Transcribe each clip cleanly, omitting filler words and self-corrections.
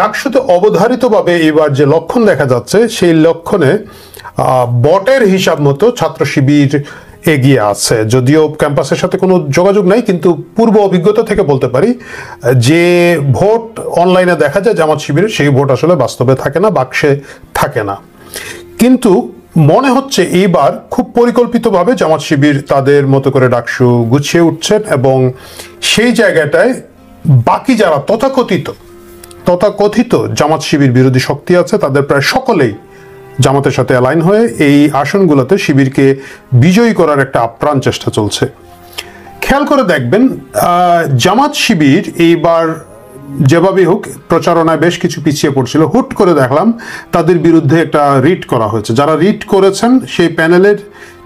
ডাকসুতে অবধারিতভাবে এবার যে লক্ষণ দেখা যাচ্ছে সেই লক্ষণে বটের হিসাব মতো ছাত্র শিবির এগিয়ে আছে। যদিও ক্যাম্পাসের সাথে কোনো যোগাযোগ নাই, কিন্তু পূর্ব অভিজ্ঞতা থেকে বলতে পারি যে ভোট অনলাইনে দেখা যায় জামাত শিবিরের, সেই ভোট আসলে বাস্তবে থাকে না, বাক্সে থাকে না। কিন্তু মনে হচ্ছে এইবার খুব পরিকল্পিতভাবে জামাত শিবির তাদের মতো করে ডাকসু গুছিয়ে উঠছেন, এবং সেই জায়গাটায় বাকি যারা তথাকথিত জামাত শিবির বিরোধী শক্তি আছে তাদের প্রায় সকলেই জামাতের সাথে অ্যালাইন হয়ে এই আসনগুলোতে শিবিরকে বিজয়ী করার একটা আপ্রাণ চেষ্টা চলছে। খেয়াল করে দেখবেন জামাত শিবির এইবার যেভাবে হোক প্রচারণায় বেশ কিছু পিছিয়ে পড়ছিল, হুট করে দেখলাম তাদের বিরুদ্ধে একটা রিট করা হয়েছে। যারা রিট করেছেন সেই প্যানেলের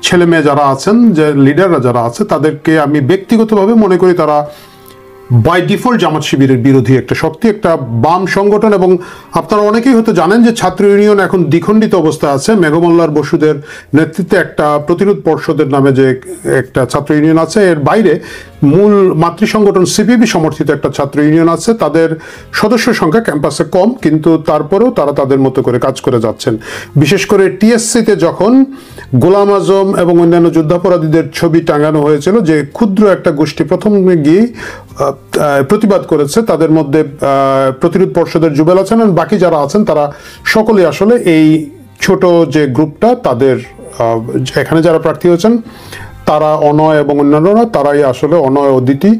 ছেলে মেয়ে যারা আছেন, যে লিডাররা যারা আছে, তাদেরকে আমি ব্যক্তিগতভাবে মনে করি তারা বাই ডিফল্ট জামাত শিবিরের বিরোধী একটা শক্তি, একটা বাম সংগঠন। এবং আপনারা অনেকেই হয়তো জানেন যে ছাত্র ইউনিয়ন এখন দ্বিখণ্ডিত অবস্থায় আছে। মেঘমল্লার বসুদের নেতৃত্বে একটা প্রতিরোধ পর্ষদের নামে যে একটা ছাত্র ইউনিয়ন আছে, এর বাইরে মূল মাতৃ সংগঠন সিপিবি সমর্থিত একটা ছাত্র ইউনিয়ন আছে। তাদের সদস্য সংখ্যা ক্যাম্পাসে কম, কিন্তু তারপরেও তারা তাদের মতো করে কাজ করে যাচ্ছেন। বিশেষ করে টিএসসিতে যখন গোলাম আজম এবং অন্যান্য যুদ্ধাপরাধীদের ছবি টাঙানো হয়েছিল, যে ক্ষুদ্র একটা গোষ্ঠী প্রথমে গিয়ে প্রতিবাদ করেছে, তাদের মধ্যে প্রতিরোধ পর্ষদের জুবেল আছেন, এবং বাকি যারা আছেন তারা সকলেই আসলে এই ছোট যে গ্রুপটা, তাদের এখানে যারা প্রার্থী হয়েছেন তারা অনয় এবং অন্যান্যরা, তারাই আসলে অনয় অদিতি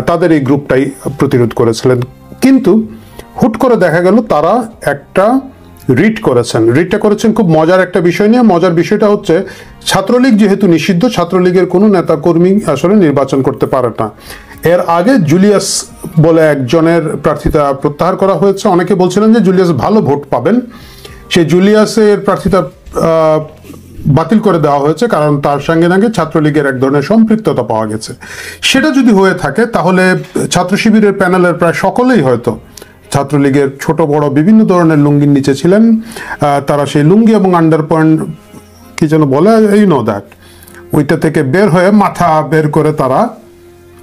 তাদের এই গ্রুপটাই প্রতিরোধ করেছিলেন। কিন্তু হুট করে দেখা গেল তারা একটা রিটটা করেছেন খুব মজার একটা বিষয় নিয়ে। মজার বিষয়টা হচ্ছে ছাত্রলীগ যেহেতু নিষিদ্ধ, ছাত্রলীগের কোনো নেতা কর্মী আসলে নির্বাচন করতে পারে না। এর আগে জুলিয়াস বলে একজনের প্রার্থিতা প্রত্যাহার করা হয়েছে। অনেকে বলছিলেন যে জুলিয়াস ভালো ভোট পাবেন, সেই জুলিয়াসের প্রার্থিতা বাতিল করে দেওয়া হয়েছে, কারণ তার সঙ্গে ছাত্রলীগের এক ধরনের সম্পৃক্ততা পাওয়া গেছে। সেটা যদি হয়ে থাকে তাহলে ছাত্র শিবিরের প্যানেলের প্রায় সকলেই হয়তো ছাত্রলীগের ছোট বড় বিভিন্ন ধরনের লুঙ্গির নিচে ছিলেন। তারা সেই লুঙ্গি এবং আন্ডার পয়েন্ট কি যেন বলে, দ্যাট, ওইটা থেকে বের হয়ে মাথা বের করে তারা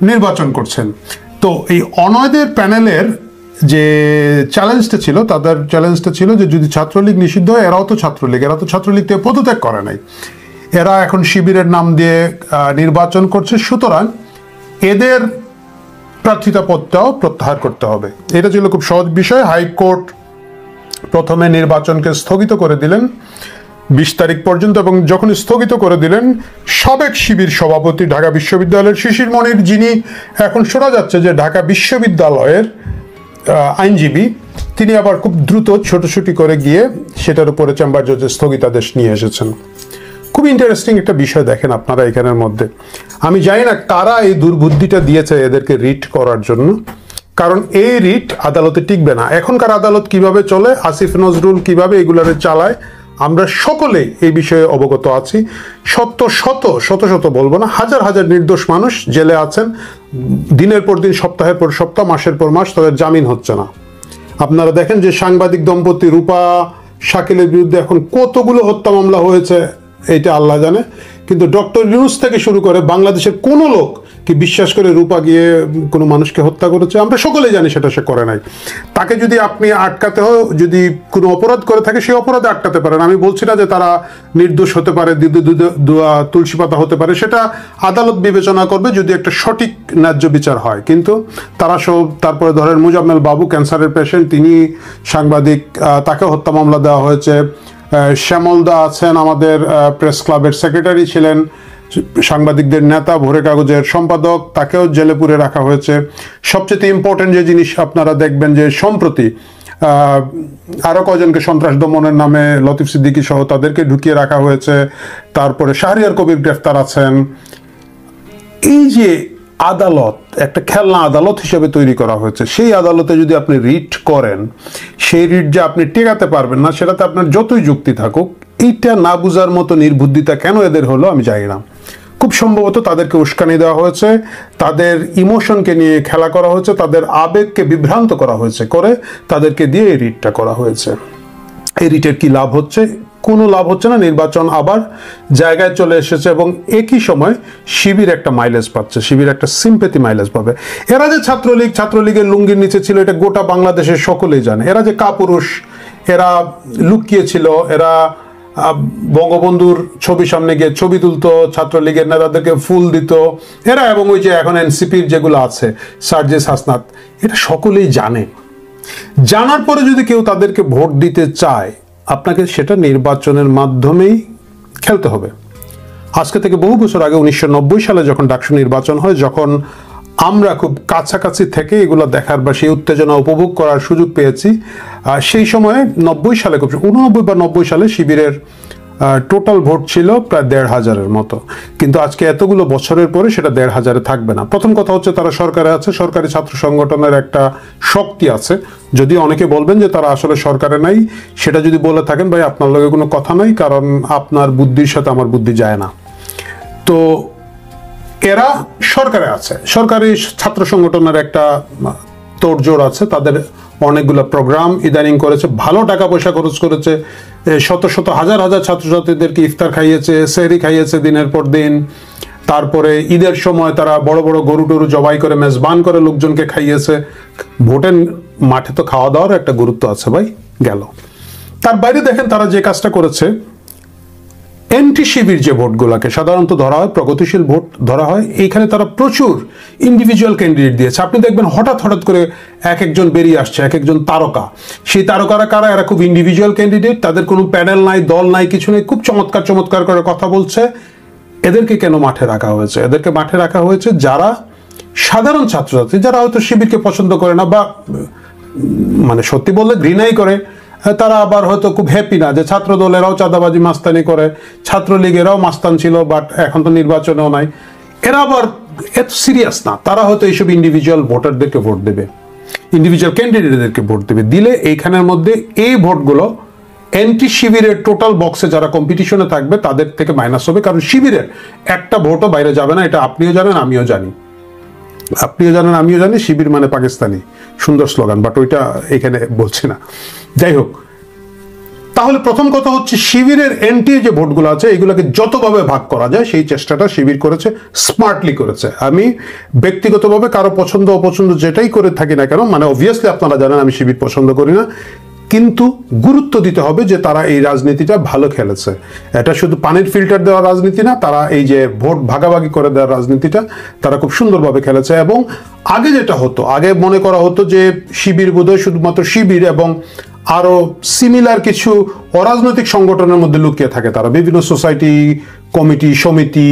নির্বাচন করছেন। তো এই অনয়দের প্যানেলের যে চ্যালেঞ্জটা ছিল, তাদের চ্যালেঞ্জটা ছিল যে যদি ছাত্রলীগ নিষিদ্ধ হয়, এরা তো ছাত্রলীগ থেকে পদত্যাগ করে নাই, এরা এখন শিবিরের নাম দিয়ে নির্বাচন করছে, সুতরাং এদের প্রার্থিতা পদটাও প্রত্যাহার করতে হবে। এটা ছিল খুব সহজ বিষয়। হাইকোর্ট প্রথমে নির্বাচনকে স্থগিত করে দিলেন 20 তারিখ পর্যন্ত, এবং যখন স্থগিত করে দিলেন, সাবেক শিবির সভাপতি ঢাকা বিশ্ববিদ্যালয়ের শিশির মনির, যিনি এখন শোনা যাচ্ছে যে ঢাকা বিশ্ববিদ্যালয়ের আইনজীবী, তিনি আবার খুব দ্রুত ছোটাছুটি করে গিয়ে সেটার উপরে চেম্বার জজের স্থগিতাদেশ নিয়ে এসেছেন। খুব ইন্টারেস্টিং একটা বিষয় দেখেন আপনারা এখানের মধ্যে। আমি জানি না কারা এই দুর্বুদ্ধিটা দিয়েছে এদেরকে রিট করার জন্য, কারণ এই রিট আদালতে টিকবে না। এখনকার আদালত কিভাবে চলে, আসিফ নজরুল কিভাবে এগুলারে চালায়, আমরা সকলে এই বিষয়ে অবগত আছি। শত বলবো না, হাজার হাজার নির্দোষ মানুষ জেলে আছেন, দিনের পর দিন, সপ্তাহের পর সপ্তাহ, মাসের পর মাস তাদের জামিন হচ্ছে না। আপনারা দেখেন যে সাংবাদিক দম্পতি রূপা শাকিলের বিরুদ্ধে এখন কতগুলো হত্যা মামলা হয়েছে, এইটা আল্লাহ জানে। কিন্তু ডক্টর ইউনূস থেকে শুরু করে বাংলাদেশের কোনো লোক কি বিশ্বাস করে রূপা গিয়ে কোনো মানুষকে হত্যা করেছে? আমরা সকলেই জানি সেটা সে করে নাই। তাকে যদি আপনি আটকাতে হয়, যদি কোনো অপরাধ করে থাকে, সেই অপরাধে আটকাতে পারেন। আমি বলছি না যে তারা নির্দোষ হতে পারে, তুলসী পাতা হতে পারে, সেটা আদালত বিবেচনা করবে যদি একটা সঠিক ন্যায্য বিচার হয়। কিন্তু তারা সব, তারপরে ধরেন মুজাম্মেল বাবু ক্যান্সারের পেশেন্ট, তিনি সাংবাদিক, তাকে হত্যা মামলা দেওয়া হয়েছে। শ্যামলদা আছেন আমাদের প্রেস ক্লাবের সেক্রেটারি ছিলেন, সাংবাদিকদের নেতা, ভোরে কাগজের সম্পাদক, তাকেও জেলে পুরে রাখা হয়েছে। সবচেয়ে ইম্পর্টেন্ট যে জিনিস আপনারা দেখবেন যে সম্প্রতি আরো কয়জনকে সন্ত্রাস দমনের নামে, লতিফ সিদ্দিকী সহ তাদেরকে ঢুকিয়ে রাখা হয়েছে। তারপরে শাহরিয়ার কবির গ্রেফতার আছেন। এই যে আদালত একটা খেলনা আদালত হিসেবে তৈরি করা হয়েছে, সেই আদালতে যদি আপনি রিট করেন, সেই রিট যে আপনি টেকাতে পারবেন না, সেটাতে আপনার যতই যুক্তি থাকুক, এইটা না বুঝার মতো নির্বুদ্ধিতা কেন এদের হলো আমি জানি না। খুব সম্ভবত তাদেরকে উস্কানি দেওয়া হয়েছে, তাদের ইমোশনকে নিয়ে খেলা করা হয়েছে, তাদের আবেগকে বিভ্রান্ত করা হয়েছে, করে তাদেরকে দিয়ে এই রিটটা করা হয়েছে। এই রিটের কি লাভ হচ্ছে? কোনো লাভ হচ্ছে না, নির্বাচন আবার জায়গায় চলে এসেছে এবং একই সময় শিবির একটা মাইলেজ পাচ্ছে, শিবির একটা সিম্পেথি মাইলেজ পাবে। এরা যে ছাত্রলীগের লুঙ্গির নিচে ছিল এটা গোটা বাংলাদেশের সকলেই জানে। এরা যে কাপুরুষ, এরা লুকিয়েছিল, এরা বঙ্গবন্ধুর ছবি সামনে গিয়ে ছবি তুলতো, ছাত্রলীগের নেতাদেরকে ফুল দিত এরা, এবং ওই যে এখন এনসিপির যেগুলো আছে সার্জিস হাসনাত, এটা সকলেই জানে। জানার পরে যদি কেউ তাদেরকে ভোট দিতে চায়, আপনাকে সেটা নির্বাচনের মাধ্যমেই খেলতে হবে। আজকে থেকে বহু বছর আগে 1990 সালে যখন ডাকসু নির্বাচন হয়, যখন আমরা খুব কাছাকাছি থেকে এগুলো দেখার বা সেই উত্তেজনা উপভোগ করার সুযোগ পেয়েছি, সেই সময়ে 90 সালে 89 বা 90 সালে শিবিরের টোটাল ভোট ছিল প্রায় 1,500-এর মতো। কিন্তু আজকে এতগুলো বছরের পরে সেটা 1,500-এ থাকবে না। প্রথম কথা হচ্ছে তারা সরকারে আছে, সরকারি ছাত্র সংগঠনের একটা শক্তি আছে। যদি অনেকে বলবেন যে তারা আসলে সরকারে নাই, সেটা যদি বলে থাকেন ভাই আপনার লগে কোনো কথা নাই, কারণ আপনার বুদ্ধির সাথে আমার বুদ্ধি যায় না। তো এরা সরকারে আছে, সরকারি ছাত্র সংগঠনের একটা তোড়জোড় আছে, তাদের অনেকগুলো প্রোগ্রাম ইদানিং করেছে, ভালো টাকা পয়সা খরচ করেছে, শত শত হাজার হাজার ছাত্রছাত্রীদেরকে ইফতার খাইয়েছে, সেহরি খাইয়েছে দিনের পর দিন। তারপরে ঈদের সময় তারা বড় বড় গরু টরু জবাই করে মেজবান করে লোকজনকে খাইয়েছে। ভোটের মাঠে তো খাওয়া দাওয়ার একটা গুরুত্ব আছে ভাই, গেল। তার বাইরে দেখেন তারা যে কাজটা করেছে, এন্টি শিবির যে ভোটগুলোকে সাধারণত ধরা হয়, প্রগতিশীল ভোট ধরা হয়, এইখানে তারা প্রচুর ইন্ডিভিজুয়াল ক্যান্ডিডেট দিয়েছে। আপনি দেখবেন হঠাৎ হঠাৎ করে এক একজন বেরিয়ে আসছে, এক একজন তারকা। সেই তারকারা কারা? এরা খুব ইন্ডিভিজুয়াল ক্যান্ডিডেট, তাদের কোনো প্যানেল নাই, দল নাই, কিছু নেই, খুব চমৎকার চমৎকার করে কথা বলছে। এদেরকে কেন মাঠে রাখা হয়েছে? এদেরকে মাঠে রাখা হয়েছে যারা সাধারণ ছাত্রছাত্রী, যারা হয়তো শিবিরকে পছন্দ করে না বা মানে সত্যি বললে ঘৃণাই করে, তারা আবার হয়তো খুব হ্যাপি না যে ছাত্র দলেরাও চাঁদাবাজি মাস্তানি করে, ছাত্রলীগেরাও মাস্তান ছিল, বাট এখন তো নির্বাচনেও নাই। এরা আবার এত সিরিয়াস না, তারা হয়তো এইসব ইন্ডিভিজুয়াল ভোটারদেরকে ভোট দেবে, ইন্ডিভিজুয়াল ক্যান্ডিডেটদেরকে ভোট দেবে। দিলে এইখানের মধ্যে এই ভোটগুলো এন্টি শিবিরের টোটাল বক্সে যারা কম্পিটিশনে থাকবে তাদের থেকে মাইনাস হবে, কারণ শিবিরের একটা ভোটও বাইরে যাবে না। এটা আপনিও জানেন, আমিও জানি, আপনিও জানেন, আমিও জানি। শিবির মানে পাকিস্তানি, সুন্দর স্লোগান, বাট ওইটা এখানে বলছি না। যাই হোক, তাহলে প্রথম কথা হচ্ছে শিবিরের এন্টি যে ভোটগুলো আছে এগুলোকে যতভাবে ভাগ করা যায় সেই চেষ্টাটা শিবির করেছে, স্মার্টলি করেছে। আমি ব্যক্তিগতভাবে কারো পছন্দ অপছন্দ যেটাই করে থাকি না কেন, মানে অবভিয়াসলি আপনারা জানেন আমি শিবির পছন্দ করি না, কিন্তু গুরুত্ব দিতে হবে যে তারা এই রাজনীতিটা ভালো খেলেছে। এটা শুধু পানির ফিল্টার দেওয়ার রাজনীতি না, তারা এই যে ভোট ভাগাভাগি করে দেওয়ার রাজনীতিটা তারা খুব সুন্দরভাবে খেলেছে। এবং আগে যেটা হতো, আগে মনে করা হতো যে শিবির বোধহয় শুধুমাত্র শিবির এবং আরো সিমিলার কিছু অরাজনৈতিক সংগঠনের মধ্যে লুকিয়ে থাকে, তারা বিভিন্ন সোসাইটি, কমিটি, সমিতি,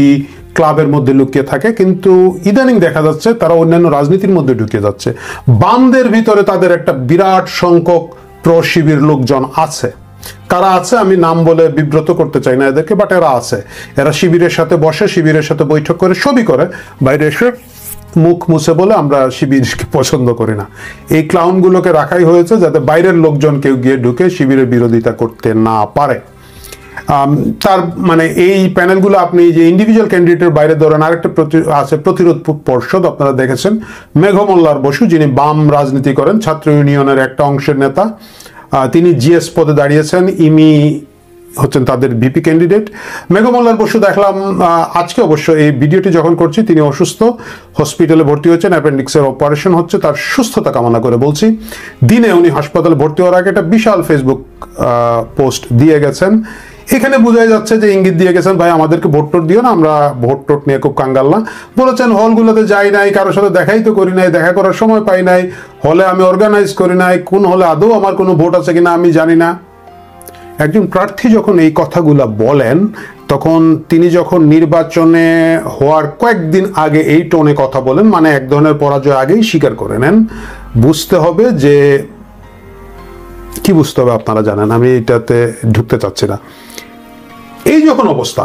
ক্লাবের মধ্যে লুকিয়ে থাকে। কিন্তু ইদানিং দেখা যাচ্ছে তারা অন্যান্য রাজনীতির মধ্যে ঢুকে যাচ্ছে। বামদের ভিতরে তাদের একটা বিরাট সংখ্যক প্রো শিবির লোকজন আছে। কারা আছে আমি নাম বলে বিব্রত করতে চাই না এদেরকে, বাট এরা আছে। এরা শিবিরের সাথে বসে, শিবিরের সাথে বৈঠক করে, সবই করে, বাইরে এসে মুখ মুছে বলে আমরা শিবিরকে পছন্দ করি না। এই ক্লাউনগুলোকে রাখাই হয়েছে যাতে বাইরের লোকজন কেউ গিয়ে ঢুকে শিবিরের বিরোধিতা করতে না পারে। তার মানে এই প্যানেলগুলো আপনি যে ইন্ডিভিজুয়াল ক্যান্ডিডেটের বাইরে ধরেন আরেকটা আছে প্রতিরোধ পর্ষদ, আপনারা দেখেছেন মেঘমল্লার বসু, যিনি বাম রাজনীতি করেন, ছাত্র ইউনিয়নের একটা অংশের নেতা, তিনি জিএস পদে দাঁড়িয়েছেন, ইমি হচ্ছেন তাদের ভিপি ক্যান্ডিডেট। মেঘমল্লার বসু দেখলাম আজকে, অবশ্য এই ভিডিওটি যখন করছি তিনি অসুস্থ, হসপিটালে ভর্তি হয়েছেন, অ্যাপেন্ডিক্সের অপারেশন হচ্ছে, তার সুস্থতা কামনা করে বলছি। দিনে উনি হাসপাতালে ভর্তি হওয়ার আগে একটা বিশাল ফেসবুক পোস্ট দিয়ে গেছেন। এখানে বোঝা যাচ্ছে যে ইঙ্গিত দিয়ে গেছেন ভাই আমাদেরকে ভোট টোট দিও না, আমরা ভোট টোট নিয়ে খুব কাঙ্গাল না। বলেছেন হলগুলোতে যাই নাই, কারোর সাথে দেখাই তো করি নাই, দেখা করার সময় পাই নাই, হলে আমি অর্গানাইজ করি নাই, কোন হলে আদৌ আমার কোনো ভোট আছে কিনা আমি জানি না। একজন প্রার্থী যখন এই কথাগুলা বলেন, তখন তিনি যখন নির্বাচনে হওয়ার কয়েকদিন আগে এই টোনে কথা বলেন, মানে এক ধরনের পরাজয় আগেই স্বীকার করে নেন, বুঝতে হবে যে কি বুঝতে হবে আপনারা জানেন, আমি এটাতে ঢুকতে চাচ্ছি না। এই যখন অবস্থা,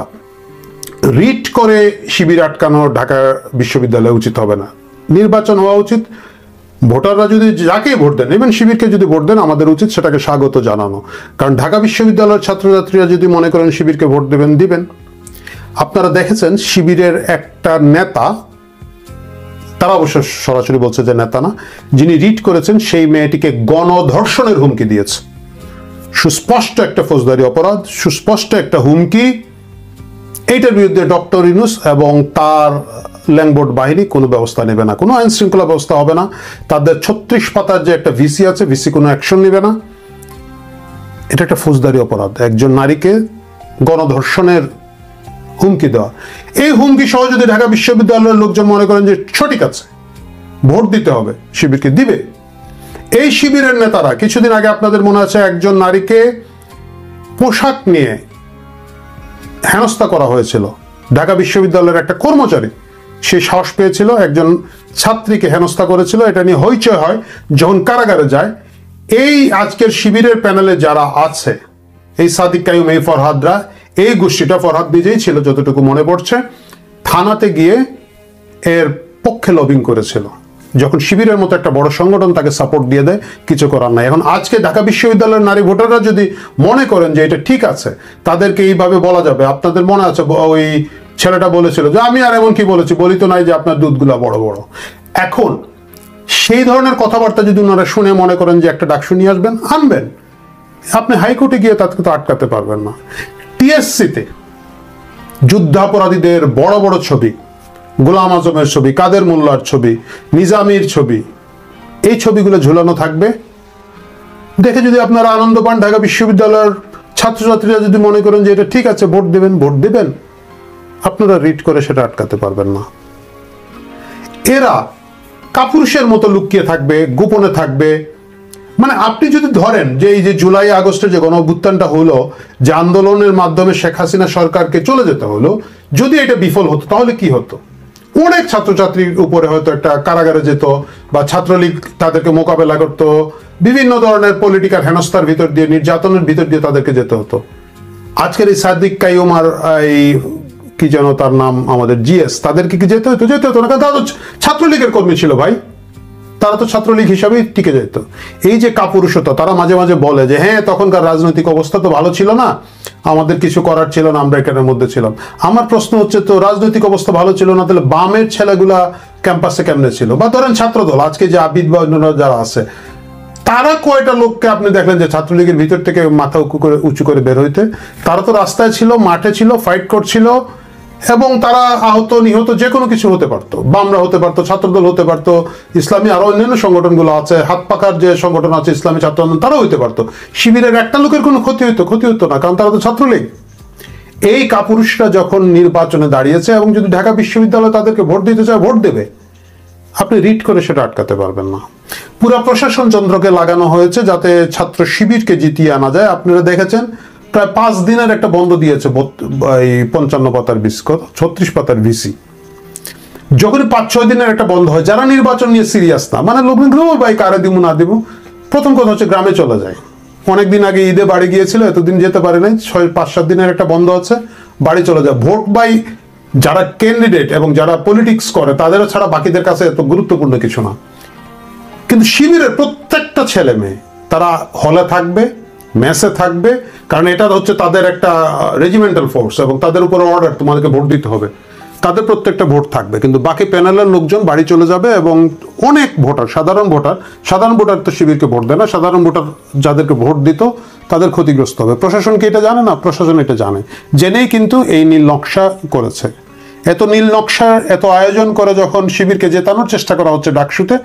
রিট করে শিবির আটকানো ঢাকা বিশ্ববিদ্যালয়ে উচিত হবে না। নির্বাচন হওয়া উচিত, ভোটাররা যদি যাকে ভোট দেন, ইভেন শিবিরকে যদি ভোট দেন, আমাদের উচিত সেটাকে স্বাগত জানানো। কারণ ঢাকা বিশ্ববিদ্যালয়ের ছাত্রছাত্রীরা যদি মনে করেন শিবিরকে ভোট দেবেন, দিবেন। আপনারা দেখেছেন শিবিরের একটা নেতা, তারা অবশ্য সরাসরি বলছে যে নেতা না, যিনি রিট করেছেন সেই মেয়েটিকে গণধর্ষণের হুমকি দিয়েছে। সুস্পষ্ট একটা ফৌজদারি অপরাধ, সুস্পষ্ট একটা হুমকি। এইটার বিরুদ্ধে ডক্টর ইউনূস এবং তার ল্যাংবোর্ড বাহিনী কোনো ব্যবস্থা নেবে না, কোনো আইন শৃঙ্খলা ব্যবস্থা হবে না। তাদের 36 পাতার যে একটা ভিসি আছে, ভিসি কোনো অ্যাকশন নেবে না। এটা একটা ফৌজদারি অপরাধ, একজন নারীকে গণধর্ষণের হুমকি দেওয়া। এই হুমকি সহ যদি ঢাকা বিশ্ববিদ্যালয়ের লোকজন মনে করেন যে সঠিক আছে, ভোট দিতে হবে, শিবিরকে দিবে। এই শিবিরের নেতারা কিছুদিন আগে আপনাদের মনে আছে একজন নারীকে পোশাক নিয়ে হেনস্থা করা হয়েছিল। ঢাকা বিশ্ববিদ্যালয়ের একটা কর্মচারী সে সাহস পেয়েছিল, একজন ছাত্রীকে হেনস্থা করেছিল। এটা নিয়ে হইচই হয়, যখন কারাগারে যায়। এই আজকের শিবিরের প্যানেলে যারা আছে, এই সাদিক কাইয়ুম, এই ফরহাদরা, এই গোষ্ঠীটা, ফরহাদ নিজেই ছিল যতটুকু মনে পড়ছে, থানাতে গিয়ে এর পক্ষে লবিং করেছিল। যখন শিবিরের মতো একটা বড় সংগঠন তাকে সাপোর্ট দিয়ে দেয়, কিছু করার নাই। এখন আজকে ঢাকা বিশ্ববিদ্যালয়ের নারী ভোটাররা যদি মনে করেন যে এটা ঠিক আছে, তাদেরকে এইভাবে বলা যাবে। আপনাদের মনে আছে ওই ছেলেটা বলেছিল যে আমি আর এমন কি বলেছি, বলি তো নাই যে আপনার দুধগুলা বড় বড়। এখন সেই ধরনের কথাবার্তা যদি ওনারা শুনে মনে করেন যে একটা ডাকসু নিয়ে আসবেন, আনবেন। আপনি হাইকোর্টে গিয়ে তাদেরকে তো আটকাতে পারবেন না। টিএসসিতে যুদ্ধাপরাধীদের বড় বড় ছবি, গোলাম আজমের ছবি, কাদের মোল্লার ছবি, নিজামীর ছবি, এই ছবিগুলো ঝুলানো থাকবে। দেখে যদি আপনারা আনন্দ পান, ঢাকা বিশ্ববিদ্যালয়ের ছাত্রছাত্রীরা যদি মনে করেন যে এটা ঠিক আছে, ভোট দেবেন, ভোট দেবেন। আপনারা রিড করে সেটা আটকাতে পারবেন না। এরা কাপুরুষের মতো লুকিয়ে থাকবে, গোপনে থাকবে। মানে আপনি যদি ধরেন যে এই যে জুলাই আগস্টে যে গণঅভ্যুত্থানটা হলো, যে আন্দোলনের মাধ্যমে শেখ হাসিনা সরকারকে চলে যেতে হলো, যদি এটা বিফল হতো তাহলে কি হতো? অনেক ছাত্রছাত্রীর উপরে হয়তো একটা কারাগারে যেত, বা ছাত্রলীগ তাদেরকে মোকাবেলা করতো, বিভিন্ন ধরনের পলিটিক্যাল হেনস্থার ভিতর দিয়ে, নির্যাতনের ভিতর দিয়ে তাদেরকে যেতে হতো। আজকের এই সাদিক কাইয়ুম আর এই কি যেন তার নাম, আমাদের জিএস, তাদেরকে কি যেতে হতো? যেতে হতো না, কারণ তারা তো ছাত্রলীগের কর্মী ছিল ভাই, তারা তো ছাত্রলীগ হিসাবেই টিকে যেত। এই যে কাপুরুষতা, তারা মাঝে মাঝে বলে যে হ্যাঁ তখনকার রাজনৈতিক অবস্থা তো ভালো ছিল না, আমাদের কিছু করার ছিল না, আমরা এখানের মধ্যে ছিলাম। আমার প্রশ্ন হচ্ছে, তো রাজনৈতিক অবস্থা ভালো ছিল না, তাহলে বামের ছেলেগুলা ক্যাম্পাসে কেমনে ছিল? বা ধরেন ছাত্রদল, আজকে যে আবিদ বা অন্যরা যারা আছে, তারা কয়টা লোককে আপনি দেখলেন যে ছাত্রলীগের ভিতর থেকে মাথা উঁচু করে বের হইতে? তারা তো রাস্তায় ছিল, মাঠে ছিল, ফাইট করছিল, এবং তারা আহত নিহত যে কোনো কিছু হতে পারতো। বামরা হতে পারতো, ছাত্রদল হতে পারতো, ইসলামী আরো অন্যান্য সংগঠনগুলো আছে, হাত পাকার যে সংগঠন আছে, ইসলামী ছাত্র আন্দোলন, তারাও হইতে পারতো। শিবিরের একটা লোকের কোনো ক্ষতি হতো না, কারণ তারা তো ছাত্রলীগ। এই কাপুরুষরা যখন নির্বাচনে দাঁড়িয়েছে, এবং যদি ঢাকা বিশ্ববিদ্যালয় তাদেরকে ভোট দিতে চায়, ভোট দেবে। আপনি রিড করে সেটা আটকাতে পারবেন না। পুরা প্রশাসন যন্ত্রকে লাগানো হয়েছে যাতে ছাত্র শিবিরকে জিতিয়ে আনা যায়। আপনারা দেখেছেন প্রায় 5 দিনের একটা বন্ধ দিয়েছে এই 55 পাতার 36 পাতার ভিসি। যখন 5-6 দিনের একটা বন্ধ হয়, যারা নির্বাচন নিয়ে সিরিয়াস না, মানে লোক ভাই কারে দিব না দিব, প্রথম কথা হচ্ছে গ্রামে চলে যায়। অনেকদিন আগে ঈদে বাড়ি গিয়েছিল, এতদিন যেতে পারে নাই, 5-7 দিনের একটা বন্ধ আছে, বাড়ি চলে যায়। ভোট বাই যারা ক্যান্ডিডেট এবং যারা পলিটিক্স করে তাদেরও ছাড়া বাকিদের কাছে এত গুরুত্বপূর্ণ কিছু না। কিন্তু শিবিরের প্রত্যেকটা ছেলে মেয়ে তারা হলে থাকবে, মেসে থাকবে, কারণ এটা হচ্ছে তাদের একটা রেজিমেন্টাল ফোর্স, এবং তাদের উপর অর্ডার, তোমাদেরকে ভোট দিতে হবে। তাদের প্রত্যেকটা ভোট থাকবে, কিন্তু বাকি প্যানেলের লোকজন বাড়ি চলে যাবে। এবং অনেক ভোটার, সাধারণ ভোটার তো শিবিরকে ভোট দেয় না, সাধারণ ভোটার যাদেরকে ভোট দিত তাদের ক্ষতিগ্রস্ত হবে। প্রশাসন কি এটা জানে না? প্রশাসন এটা জানে, জেনেই কিন্তু এই নীল নকশা করেছে। এত নীল নকশা, এত আয়োজন করে যখন শিবিরকে জেতানোর চেষ্টা করা হচ্ছে ডাকসুতে,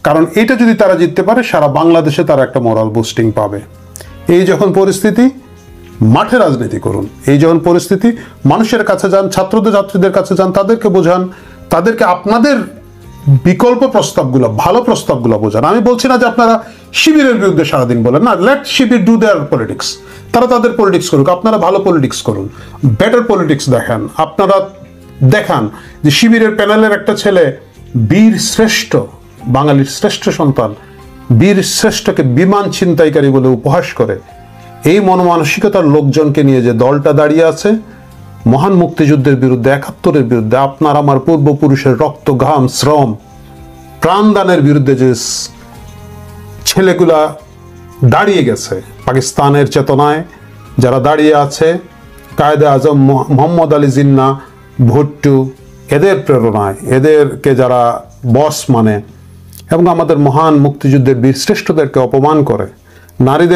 কারণ এটা যদি তারা জিততে পারে, সারা বাংলাদেশে তারা একটা মোরাল বুস্টিং পাবে। এই যখন পরিস্থিতি, মাঠে রাজনীতি করুন। এই যখন পরিস্থিতি, মানুষের কাছে যান, ছাত্রদের কাছে যান, তাদেরকে বোঝান, তাদেরকে আপনাদের বিকল্প প্রস্তাবগুলো, ভালো প্রস্তাবগুলো বোঝান। আমি বলছি না যে আপনারা শিবিরের বিরুদ্ধে সারাদিন বলেন, না, let Shibir do their politics, তারা তাদের পলিটিক্স করুক, আপনারা ভালো পলিটিক্স করুন, বেটার পলিটিক্স দেখান। আপনারা দেখান যে শিবিরের প্যানেলের একটা ছেলে বীর শ্রেষ্ঠ, বাঙালির শ্রেষ্ঠ সন্তান বীর শ্রেষ্ঠকে বিমান ছিনতাইকারী বলে উপহাস করে। এই মনমানসিকতার লোকজনকে নিয়ে যে দলটা দাঁড়িয়ে আছে মহান মুক্তিযুদ্ধের বিরুদ্ধে, 71-এর বিরুদ্ধে, আপনার আমার পূর্বপুরুষের রক্ত, ঘাম, শ্রম, প্রাণদানের বিরুদ্ধে যে ছেলেগুলা দাঁড়িয়ে গেছে, পাকিস্তানের চেতনায় যারা দাঁড়িয়ে আছে, কায়েদে আজম মোহাম্মদ আলী জিন্না, ভুট্টু, এদের প্রেরণায়, এদেরকে যারা বস মানে, এবং আমাদের মহান মুক্তিযুদ্ধের বীর শ্রেষ্ঠদেরকে অপমান করে, নারীদের